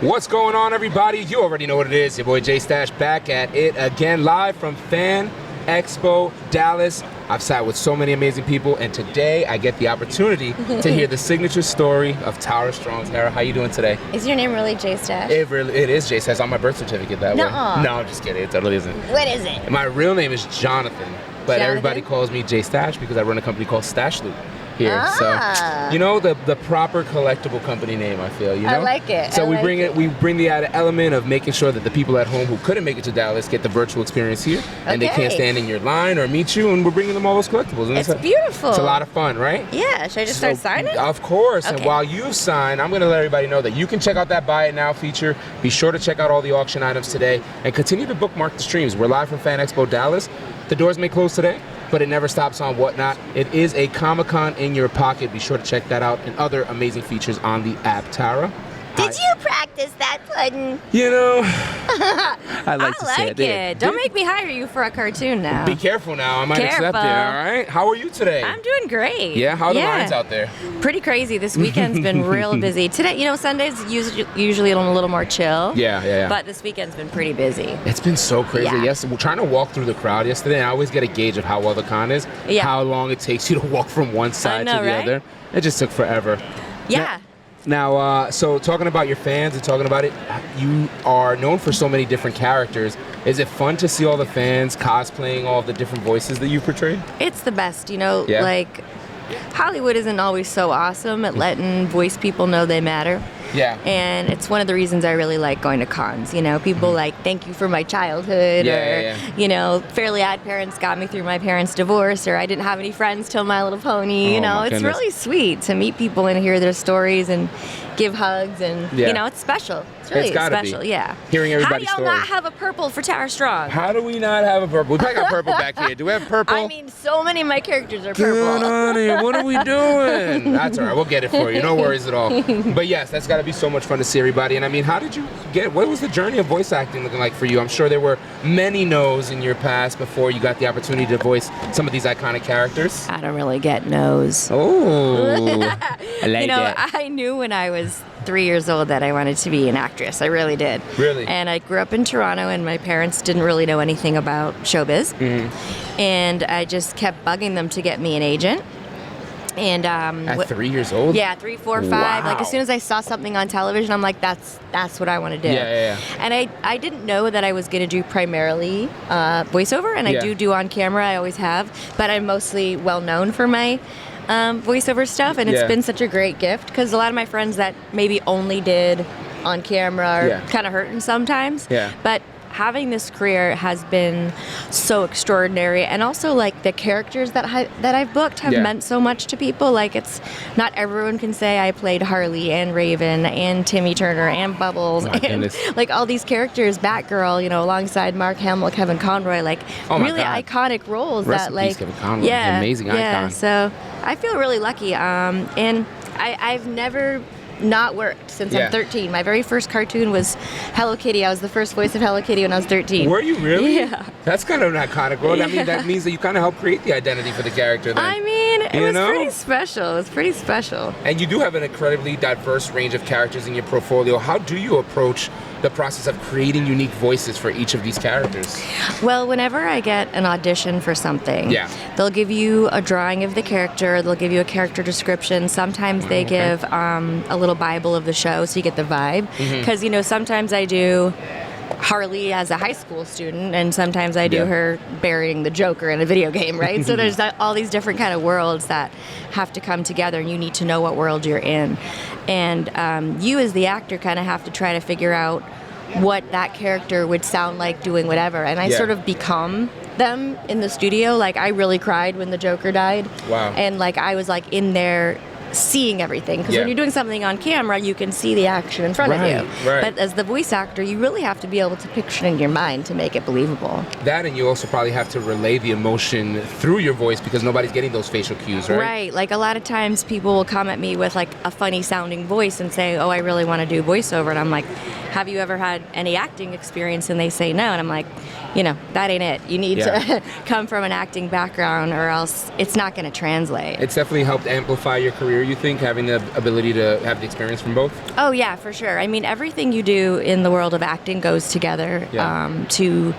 What's going on, everybody? You already know what it is. Your boy J Stash back at it again, live from Fan Expo Dallas. I've sat with so many amazing people, and today I get the opportunity to hear the signature story of Tara Strong. Tara, how you doing today? Is your name really J Stash? It is J Stash on my birth certificate that way. No, I'm just kidding. It totally isn't. What is it? My real name is Jonathan, but everybody calls me J Stash because I run a company called Stash Loop here. So, you know, the proper collectible company name, I feel, you know? I like it. So we bring the added element of making sure that the people at home who couldn't make it to Dallas get the virtual experience here, and they can't stand in your line or meet you, and we're bringing them all those collectibles. And it's beautiful. It's a lot of fun, right? Yeah, should I just start signing? Of course, okay. And while you sign, I'm gonna let everybody know that you can check out that Buy It Now feature. Be sure to check out all the auction items today, and continue to bookmark the streams. We're live from Fan Expo Dallas. The doors may close today, but it never stops on Whatnot. It is a Comic-Con in your pocket. Be sure to check that out and other amazing features on the app. Tara? Did you practice that pudding? You know, I like to say it. Don't make me hire you for a cartoon now. Be careful now. I might accept it, all right? How are you today? I'm doing great. Yeah? How are the lines out there? Pretty crazy. This weekend's been real busy. Today, you know, Sunday's usually a little more chill. Yeah. But this weekend's been pretty busy. It's been so crazy. Yeah. Yes, we're trying to walk through the crowd yesterday, and I always get a gauge of how well the con is, how long it takes you to walk from one side to the other. It just took forever. Yeah. Now, so talking about your fans and talking about it, you are known for so many different characters. Is it fun to see all the fans cosplaying all the different voices that you portray? It's the best, you know, like Hollywood isn't always so awesome at letting voice people know they matter. Yeah. And it's one of the reasons I really like going to cons. You know, people like, thank you for my childhood, you know, Fairly Odd Parents got me through my parents' divorce, or I didn't have any friends till My Little Pony. You know, it's really sweet to meet people and hear their stories and give hugs, and you know, it's special. It's really special, Hearing everybody's stories. How do y'all not have a purple for Tara Strong? How do we not have a purple? We probably got purple back here. Do we have purple? I mean, so many of my characters are purple. Good on it. What are we doing? That's all right. We'll get it for you. No worries at all. But yes, that's got to be so much fun to see everybody. And I mean, how did you what was the journey of voice acting looking like for you? I'm sure there were many no's in your past before you got the opportunity to voice some of these iconic characters. I don't really get no's. Oh, I like you know, that. I knew when I was 3 years old that I wanted to be an actress. I really did. Really? And I grew up in Toronto, and my parents didn't really know anything about showbiz. And I just kept bugging them to get me an agent. And at 3 years old? Yeah, 3, 4, 5. Wow. Like as soon as I saw something on television, I'm like, that's what I want to do. Yeah. And I didn't know that I was going to do primarily voiceover, and I do on camera. I always have, but I'm mostly well known for my voiceover stuff, and it's been such a great gift because a lot of my friends that maybe only did on camera are kind of hurting sometimes. But having this career has been so extraordinary, and also like the characters that I've booked have meant so much to people. Like, it's not everyone can say I played Harley and Raven and Timmy Turner and Bubbles and like all these characters, Batgirl, you know, alongside Mark Hamill, Kevin Conroy, like really iconic roles. Rest in peace, Kevin Conroy, amazing icon. So I feel really lucky, and I've never not worked since I'm 13. My very first cartoon was Hello Kitty. I was the first voice of Hello Kitty when I was 13. Were you really? Yeah. That's kind of an iconic role. I mean, that means that you kind of helped create the identity for the character then. I mean, it was pretty special. It was pretty special. And you do have an incredibly diverse range of characters in your portfolio. How do you approach the process of creating unique voices for each of these characters? Well, whenever I get an audition for something, they'll give you a drawing of the character, they'll give you a character description. Sometimes they give a little Bible of the show so you get the vibe. Because, you know, sometimes I do Harley as a high school student, and sometimes I do her burying the Joker in a video game, right? So there's all these different kind of worlds that have to come together, and you need to know what world you're in. And you as the actor kind of have to try to figure out what that character would sound like doing whatever. And I sort of become them in the studio. Like, I really cried when the Joker died. Wow. And like I was like in there seeing everything, because when you're doing something on camera, you can see the action in front of you. But as the voice actor, you really have to be able to picture it in your mind to make it believable. That, and you also probably have to relay the emotion through your voice because nobody's getting those facial cues, right? Right. Like, a lot of times people will come at me with like a funny sounding voice and say, oh, I really want to do voiceover, and I'm like, have you ever had any acting experience? And they say no. And I'm like, that ain't it. You need to come from an acting background or else it's not going to translate. It's definitely helped amplify your career, you think, having the ability to have the experience from both? Oh, yeah, for sure. I mean, everything you do in the world of acting goes together to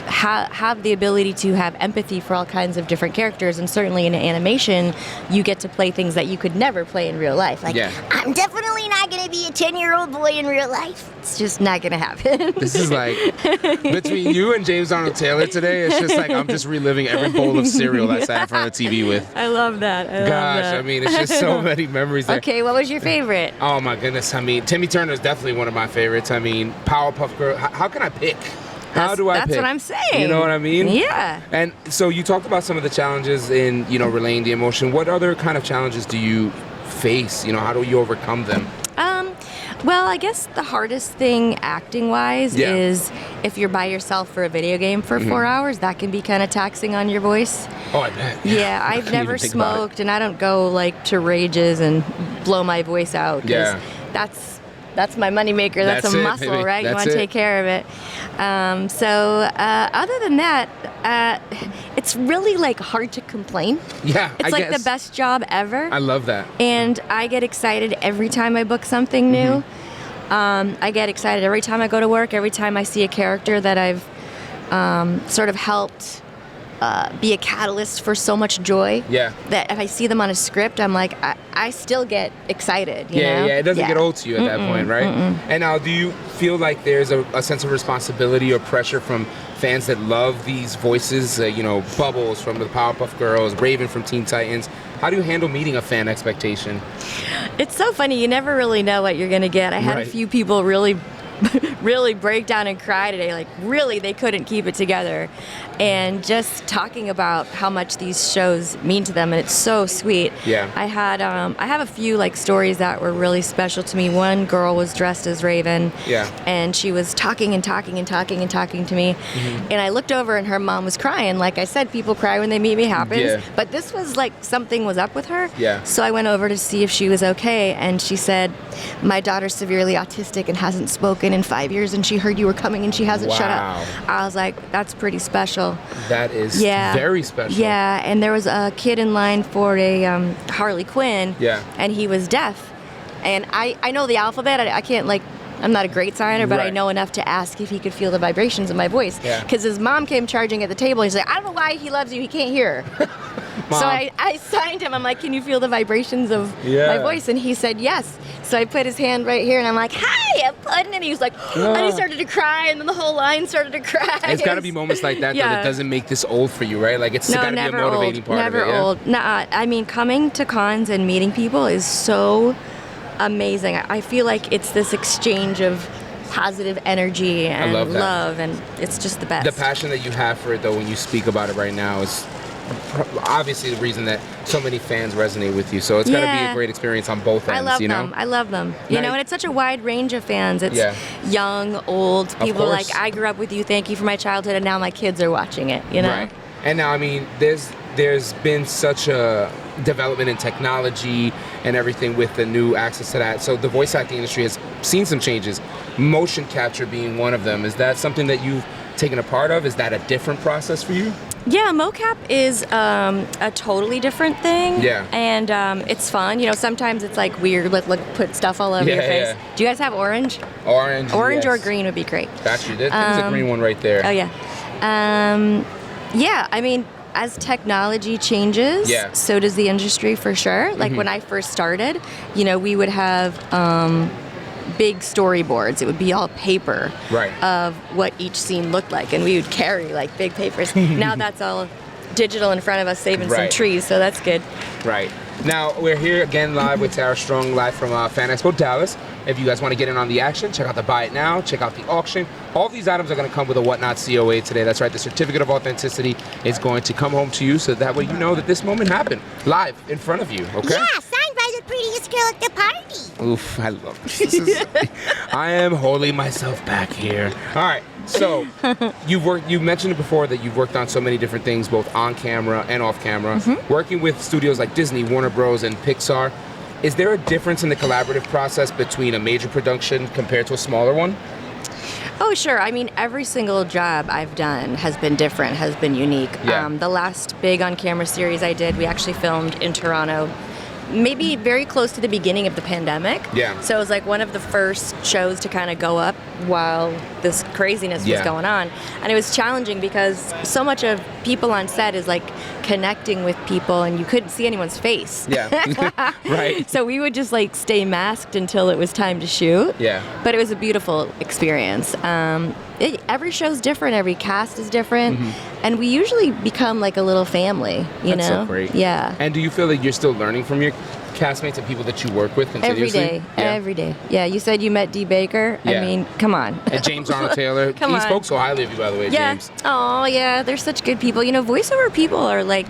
have the ability to have empathy for all kinds of different characters, and certainly in animation you get to play things that you could never play in real life. Like, I'm definitely not going to be a 10-year-old boy in real life. It's just not going to happen. This is like, between you and James Arnold Taylor today, it's just like I'm just reliving every bowl of cereal I sat in front of the TV with. I love that. I mean, it's just so many memories there. Okay, what was your favorite? Oh my goodness, I mean, Timmy Turner is definitely one of my favorites. I mean, Powerpuff Girl, how can I pick? How do I pick? That's what I'm saying. You know what I mean? Yeah. And so you talked about some of the challenges in, relaying the emotion. What other kind of challenges do you face? How do you overcome them? Well, I guess the hardest thing acting-wise is if you're by yourself for a video game for 4 hours, that can be kind of taxing on your voice. Oh, I bet. Yeah, I've never smoked, and I don't go like to rages and blow my voice out. That's my moneymaker. That's a muscle, baby. Right? You want to take care of it. Other than that, it's really like hard to complain. Yeah, it's like the best job ever. I love that. And I get excited every time I book something new. I get excited every time I go to work, every time I see a character that I've sort of helped be a catalyst for so much joy. Yeah. That if I see them on a script, I'm like, I still get excited. You know? It doesn't get old to you at that point, right? And now, do you feel like there's a sense of responsibility or pressure from fans that love these voices? Bubbles from the Powerpuff Girls, Raven from Teen Titans. How do you handle meeting a fan expectation? It's so funny. You never really know what you're going to get. I had a few people really break down and cry today. Like, really, they couldn't keep it together. And just talking about how much these shows mean to them, and it's so sweet. Yeah. I have a few like stories that were really special to me. One girl was dressed as Raven. Yeah. And she was talking and talking and talking and talking to me. And I looked over and her mom was crying. Like I said, people cry when they meet me happens. Yeah. But this was like something was up with her. Yeah. So I went over to see if she was okay, and she said, "My daughter's severely autistic and hasn't spoken in 5 years, and she heard you were coming and she hasn't shut up." I was like, that's pretty special. That is very special. Yeah, and there was a kid in line for a Harley Quinn, and he was deaf. And I know the alphabet. I can't, like, I'm not a great signer, but I know enough to ask if he could feel the vibrations of my voice. Because his mom came charging at the table, and he's like, "I don't know why he loves you, he can't hear." So I signed him. I'm like, "Can you feel the vibrations of my voice?" And he said yes. So I put his hand right here, and I'm like, "Hi, I'm putting," and he was like, and he started to cry, and then the whole line started to cry. It's got to be moments like that that doesn't make this old for you, right? Like, it's got to be a motivating part of it. Never old. Nah, I mean, coming to cons and meeting people is so amazing. I feel like it's this exchange of positive energy and love, and it's just the best. The passion that you have for it, though, when you speak about it right now is obviously the reason that so many fans resonate with you. So it's got to be a great experience on both ends. I love them. I love them. You know, and it's such a wide range of fans. It's young, old, people like, I grew up with you, thank you for my childhood, and now my kids are watching it, you know? Right. And now, I mean, there's been such a development in technology and everything with the new access to that. So the voice acting industry has seen some changes, motion capture being one of them. Is that something that you've taken a part of? Is that a different process for you? Yeah, mocap is a totally different thing. Yeah. And it's fun. You know, sometimes it's like weird, like put stuff all over your face. Yeah. Do you guys have orange? Orange or green would be great. Got you. There's a green one right there. Oh, yeah. Yeah, I mean, as technology changes, so does the industry for sure. Like when I first started, you know, we would have big storyboards. It would be all paper of what each scene looked like, and we would carry like big papers. Now that's all digital in front of us, saving some trees, so that's good. Right. Now we're here again live with Tara Strong, live from Fan Expo Dallas. If you guys want to get in on the action, check out the Buy It Now, check out the auction. All these items are going to come with a Whatnot COA today. That's right, the Certificate of Authenticity is going to come home to you, so that way you know that this moment happened live in front of you, okay? Yeah, signed by the prettiest girl at the party. Oof, I love this. I am holding myself back here. All right, so you mentioned it before that you've worked on so many different things, both on camera and off camera, working with studios like Disney, Warner Bros., and Pixar. Is there a difference in the collaborative process between a major production compared to a smaller one? Oh, sure. I mean, every single job I've done has been different, has been unique. Yeah. The last big on-camera series I did, we actually filmed in Toronto, maybe very close to the beginning of the pandemic. Yeah. So it was like one of the first shows to kind of go up while this craziness was going on. And it was challenging because so much of people on set is like connecting with people and you couldn't see anyone's face. Yeah. Right. So we would just like stay masked until it was time to shoot. Yeah. But it was a beautiful experience. Every show's different, every cast is different, and we usually become like a little family, you That's know? so great. Yeah. And do you feel that you're still learning from your castmates and people that you work with continuously? Every day. Yeah, you said you met Dee Baker. Yeah. I mean, come on. And James Arnold Taylor. Come he on. spoke so highly of you, by the way, Yeah. James. Oh, yeah, they're such good people. You know, voiceover people are like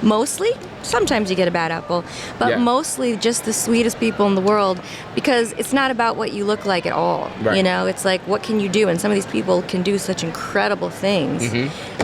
mostly, sometimes you get a bad apple, but mostly just the sweetest people in the world because it's not about what you look like at all. Right. You know, it's like, what can you do? And some of these people can do such incredible things.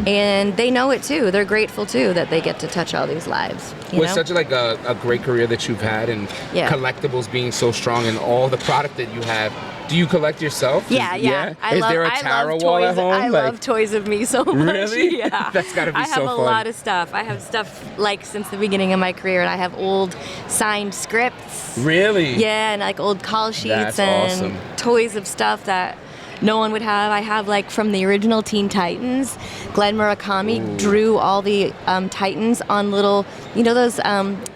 And they know it too. They're grateful too that they get to touch all these lives. With such like a great career that you've had and collectibles being so strong and all the product that you have, do you collect yourself? Yeah. Is there a tarot wall at home? I love toys of me so much. Really? Yeah. That's gotta be so fun. I have a lot of stuff. I have stuff like since the beginning of my career, and I have old signed scripts. Really? Yeah, and like old call sheets That's and awesome. toys of stuff that no one would have. I have like from the original Teen Titans. Glenn Murakami drew all the Titans on little, you know those,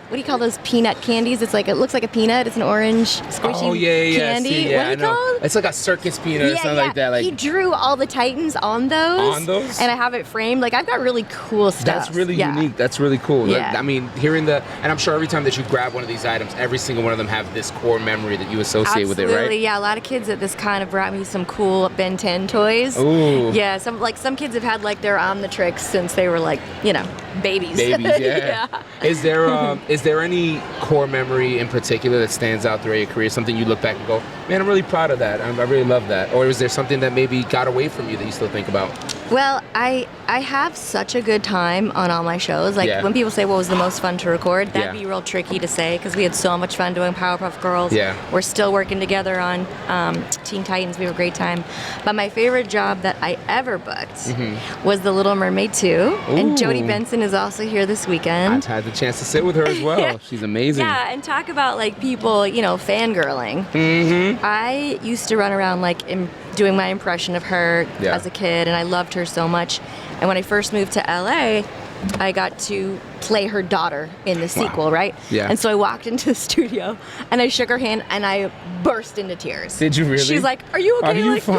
what do you call those peanut candies? It's like, it looks like a peanut. It's an orange squishy candy. See, what do you call it? It's like a circus peanut or something like that. Like, he drew all the Titans on those. On those? And I have it framed. Like, I've got really cool stuff. that's really unique. That's really cool. Yeah. I mean, and I'm sure every time that you grab one of these items, every single one of them have this core memory that you associate with it, right? Absolutely, yeah. A lot of kids at this kind of brought me some cool Ben 10 toys. Ooh. Yeah, some kids have had like their Omnitrix since they were like, you know, babies. Babies, yeah. Is there any core memory in particular that stands out throughout your career? Something you look back and go, man, I'm really proud of that. I really love that. Or is there something that maybe got away from you that you still think about? Well, I have such a good time on all my shows. Like when people say what was the most fun to record, that'd be real tricky to say because we had so much fun doing Powerpuff Girls. Yeah. We're still working together on Teen Titans. We have a great time. But my favorite job that I ever booked was The Little Mermaid 2. And Jodie Benson is also here this weekend. I've had the chance to sit with her as well. She's amazing. Yeah, and talk about like people, you know, fangirling. I used to run around like doing my impression of her as a kid, and I loved her so much. And when I first moved to LA, I got to play her daughter in the sequel, right? Yeah. And so I walked into the studio, and I shook her hand, and I burst into tears. Did you really? She's like, "Are you okay?" Are you like, fine?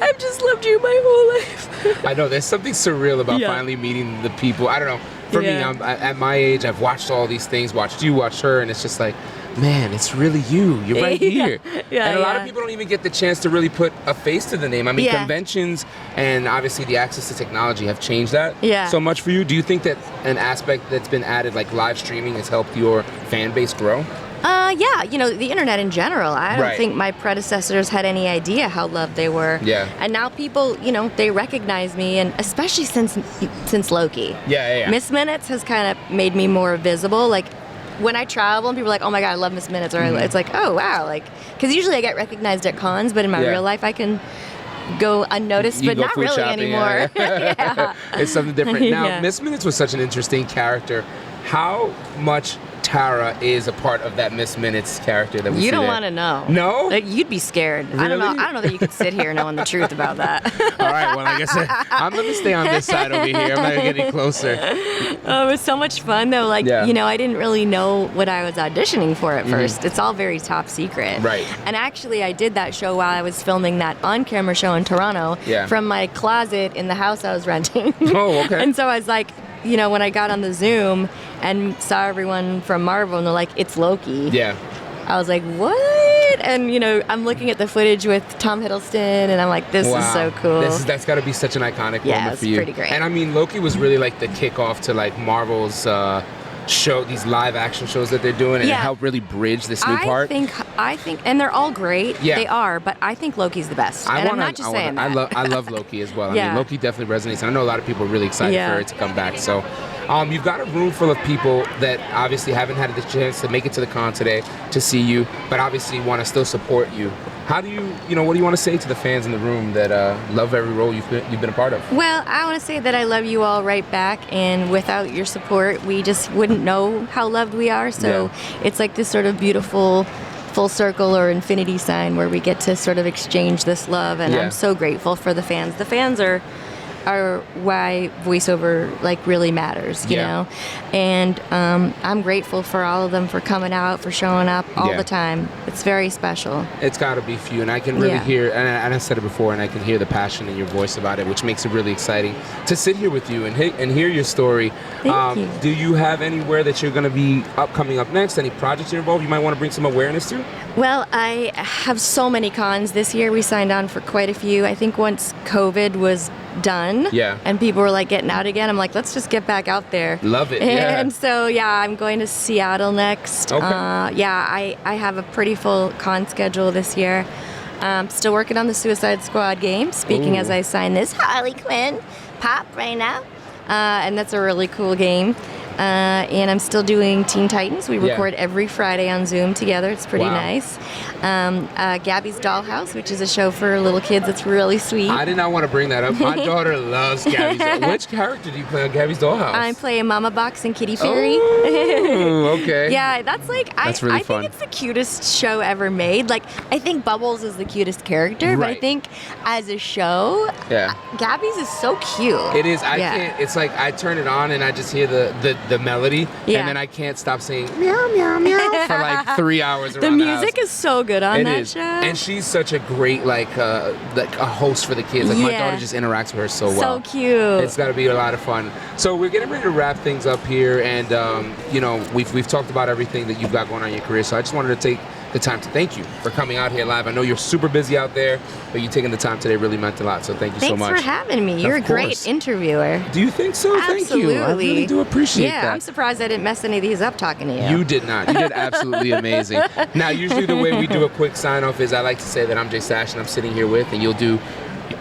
I've just loved you my whole life. I know, there's something surreal about finally meeting the people. I don't know. For me, at my age, I've watched all these things, watched you, watched her, and it's just like, man, it's really you. You're right here. And a lot of people don't even get the chance to really put a face to the name. I mean, conventions and obviously the access to technology have changed that so much for you. Do you think that an aspect that's been added, like live streaming, has helped your fan base grow? Yeah, you know, the internet in general. I don't think my predecessors had any idea how loved they were. Yeah. And now people, you know, they recognize me, and especially since Loki. Yeah. Miss Minutes has kind of made me more visible. Like, when I travel and people are like, "Oh my God, I love Miss Minutes," or it's like, "Oh wow," like, because usually I get recognized at cons, but in my real life I can go unnoticed, but not really anymore. It's something different. Now, Miss Minutes was such an interesting character. How much Tara is a part of that Miss Minutes character that we see? You don't want to know. No? Like, you'd be scared. Really? I don't know that you could sit here knowing the truth about that. All right, well, like I said, I'm going to stay on this side over here. I'm not going to get any closer. Oh, it was so much fun, though. Like, you know, I didn't really know what I was auditioning for at first. It's all very top secret. Right. And actually, I did that show while I was filming that on-camera show in Toronto from my closet in the house I was renting. Oh, okay. And so I was like, you know, when I got on the Zoom and saw everyone from Marvel and they're like, "It's Loki." Yeah. I was like, "What?" And, you know, I'm looking at the footage with Tom Hiddleston and I'm like, this is so cool. That's got to be such an iconic moment for you. Pretty great. And I mean, Loki was really like the kickoff to like Marvel's show, these live action shows that they're doing, and help really bridge this new part. I think, and they're all great. Yeah. They are, but I think Loki's the best. I'm not just saying that. I love Loki as well. I mean, Loki definitely resonates, and I know a lot of people are really excited for it to come back. So, you've got a room full of people that obviously haven't had the chance to make it to the con today to see you, but obviously want to still support you. How do you, what do you want to say to the fans in the room that love every role you've been a part of? Well, I want to say that I love you all right back, and without your support, we just wouldn't know how loved we are. So it's like this sort of beautiful full circle or infinity sign where we get to sort of exchange this love, and I'm so grateful for the fans. The fans are why voiceover like really matters, you know, and I'm grateful for all of them for coming out, for showing up all the time. It's very special. It's got to be for you, and I can really hear, and I said it before, and I can hear the passion in your voice about it, which makes it really exciting to sit here with you and hear your story. Thank you. Do you have anywhere that you're going to be coming up next? Any projects you're involved you might want to bring some awareness to? Well, I have so many cons this year. We signed on for quite a few. I think once COVID was done and people were like getting out again, I'm like, let's just get back out there. Love it. And so I'm going to Seattle next. Okay. I have a pretty full con schedule this year. Still working on the Suicide Squad game, speaking as I sign this Harley Quinn pop right now, and that's a really cool game. And I'm still doing Teen Titans. We record every Friday on Zoom together. It's pretty nice. Gabby's Dollhouse, which is a show for little kids. It's really sweet. I did not want to bring that up. My daughter loves Gabby's Dollhouse. Which character do you play on Gabby's Dollhouse? I play Mama Box and Kitty Fairy. Oh, okay. Yeah, that's like, that's really fun. I think it's the cutest show ever made. Like, I think Bubbles is the cutest character, but I think as a show, Gabby's is so cute. It is. I can't, it's like I turn it on and I just hear the melody, and then I can't stop saying meow, meow, meow for like 3 hours around the music is so good on that show. And she's such a great like a host for the kids. Like my daughter just interacts with her so well. So cute. It's got to be a lot of fun. So we're getting ready to wrap things up here, and we've talked about everything that you've got going on in your career. So I just wanted to take the time to thank you for coming out here live. I know you're super busy out there, but you taking the time today really meant a lot. So thank you so much. Thanks for having me. You're a great interviewer. Do you think so? Absolutely. Thank you. I really do appreciate that. Yeah, I'm surprised I didn't mess any of these up talking to you. You did not. You did absolutely amazing. Now, usually the way we do a quick sign off is I like to say that I'm Jay Sash and I'm sitting here with, and you'll do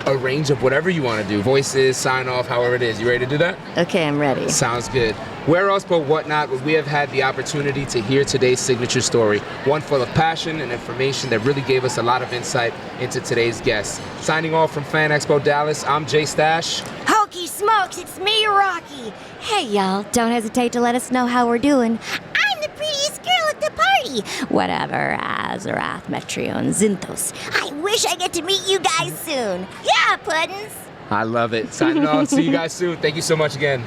a range of whatever you want to do. Voices, sign off, however it is. You ready to do that? Okay, I'm ready. Sounds good. Where else but whatnot would we have had the opportunity to hear today's signature story? One full of passion and information that really gave us a lot of insight into today's guest. Signing off from Fan Expo Dallas, I'm Jay Stash. Hokey smokes, it's me, Rocky. Hey, y'all, don't hesitate to let us know how we're doing. I'm the prettiest girl at the party. Whatever, Azarath, Metrio, and Zinthos. I wish I get to meet you guys soon. Yeah, Puddins. I love it. Signing off. See you guys soon. Thank you so much again.